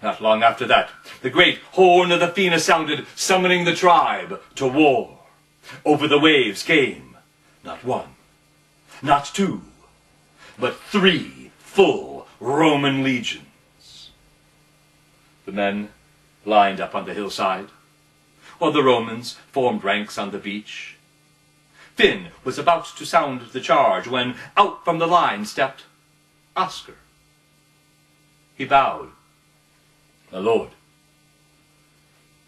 Not long after that, the great horn of the Fena sounded, summoning the tribe to war. Over the waves came, not one, not two, but 3 full Roman legions. The men lined up on the hillside, while the Romans formed ranks on the beach. Finn was about to sound the charge when out from the line stepped Oscar. He bowed. "My lord,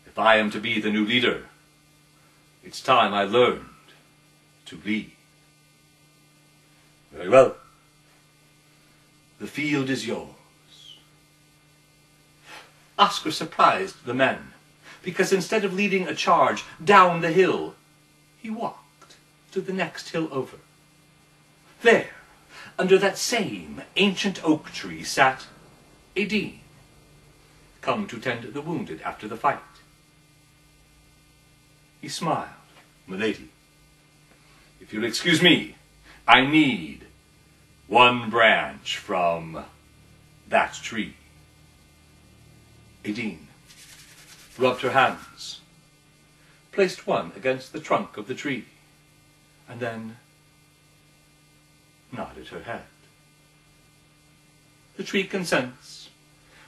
if I am to be the new leader, it's time I learned to lead." "Very well. The field is yours." Oscar surprised the men, because instead of leading a charge down the hill, he walked to the next hill over. There, under that same ancient oak tree, sat Etain, come to tend the wounded after the fight. He smiled. "Milady, if you'll excuse me, I need 1 branch from that tree." Etain rubbed her hands, placed one against the trunk of the tree, and then nodded her head. "The tree consents,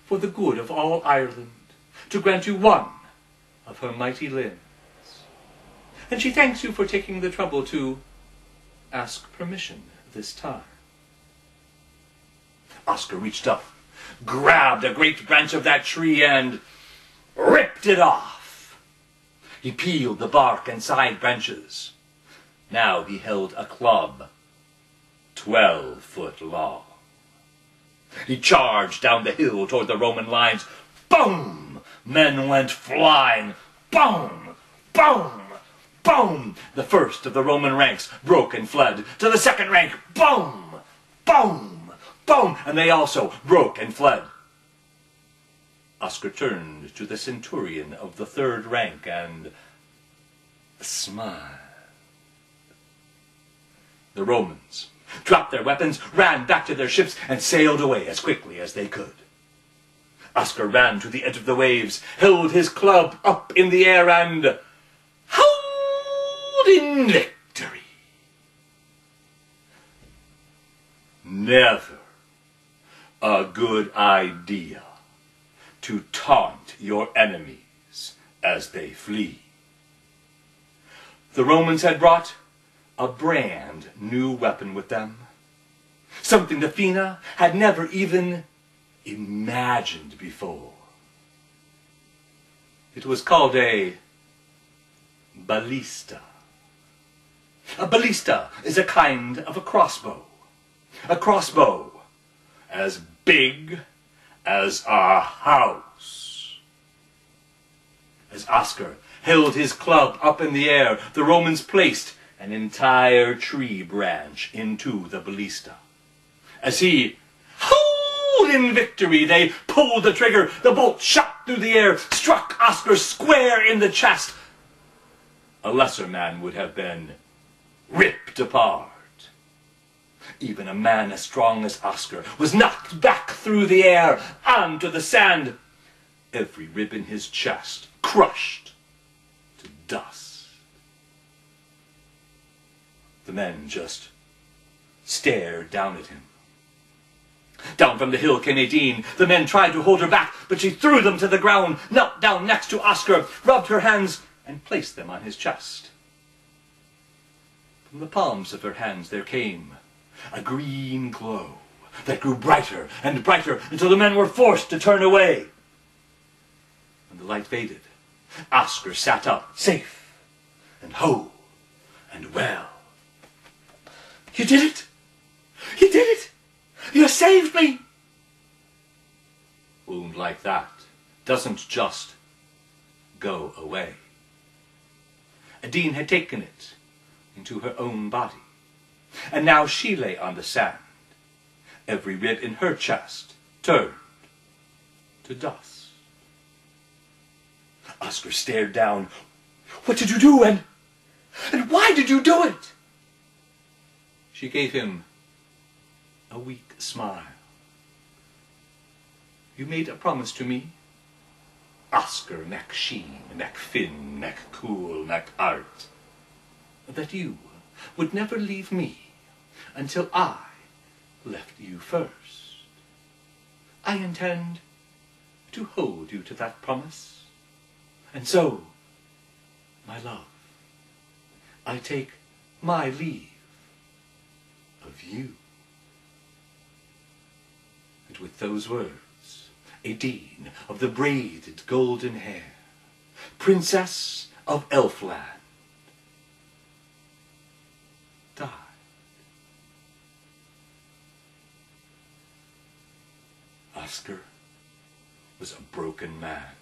for the good of all Ireland, to grant you 1 of her mighty limbs. And she thanks you for taking the trouble to ask permission this time." Oscar reached up, grabbed a great branch of that tree, and ripped it off. He peeled the bark and side branches. Now he held a club 12 foot long. He charged down the hill toward the Roman lines. Boom! Men went flying. Boom! Boom! Boom! The first of the Roman ranks broke and fled. To the second rank, boom! Boom! Boom! And they also broke and fled. Oscar turned to the centurion of the 3rd rank and smiled. The Romans dropped their weapons, ran back to their ships, and sailed away as quickly as they could. Oscar ran to the edge of the waves, held his club up in the air, and howled in victory. Never a good idea to taunt your enemies as they flee. The Romans had brought a brand new weapon with them, something the Fena had never even imagined before. It was called a ballista. A ballista is a kind of a crossbow. A crossbow as big as a house. As Oscar held his club up in the air, the Romans placed an entire tree branch into the ballista. As he howled in victory, they pulled the trigger. The bolt shot through the air, struck Oscar square in the chest. A lesser man would have been ripped apart. Even a man as strong as Oscar was knocked back through the air onto the sand, every rib in his chest crushed to dust. The men just stared down at him. Down from the hill came Etain. The men tried to hold her back, but she threw them to the ground, knelt down next to Oscar, rubbed her hands, and placed them on his chest. From the palms of her hands there came a green glow that grew brighter and brighter until the men were forced to turn away. When the light faded, Oscar sat up, safe and whole and well. "You did it! You did it! You saved me!" Wound like that doesn't just go away. Etain had taken it into her own body, and now she lay on the sand, every rib in her chest turned to dust. Oscar stared down. "What did you do, and why did you do it?" She gave him a weak smile. You made a promise to me. Oscar nac Sheen, nac Finn, nac Cool, nac Art, that you would never leave me until I left you first. I intend to hold you to that promise. And so, my love, I take my leave of you. And with those words, Etain of the braided golden hair, Princess of Elfland, died. Oscar was a broken man.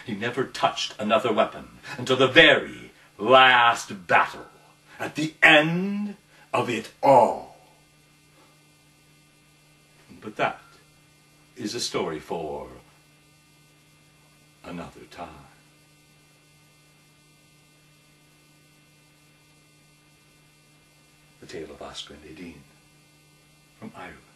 He never touched another weapon until the very last battle, at the end of it all. But that is a story for another time. The Tale of Oscar and Etain from Ireland.